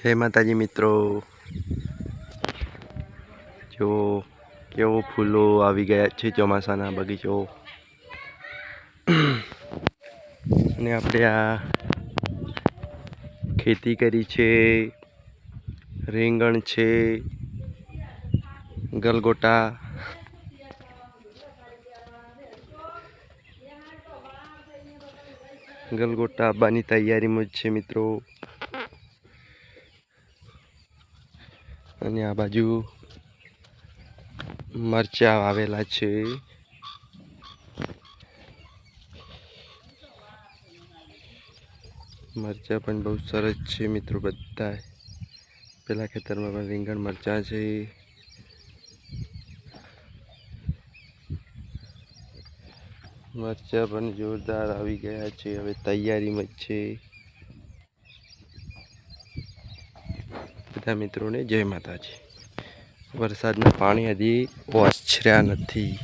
જય માતાજી મિત્રો, જો કેવો ફૂલો આવી ગયા છે ચોમાસાના બગીચો. અને આપણે આ ખેતી કરી છે, રીંગણ છે, ગલગોટા, આવવાની તૈયારીમાં જ છે મિત્રો. અને આ બાજુ મરચાં વાવેલા છે. મરચાં પણ બહુ સરસ છે મિત્રો. બધા પેલા ખેતરમાં પણ રીંગણ મરચાં છે. મરચાં પણ જોરદાર આવી ગયા છે, હવે તૈયારીમાં જ છે. બધા મિત્રોને જય માતાજી. વરસાદના પાણી હજી ઓસર્યા નથી.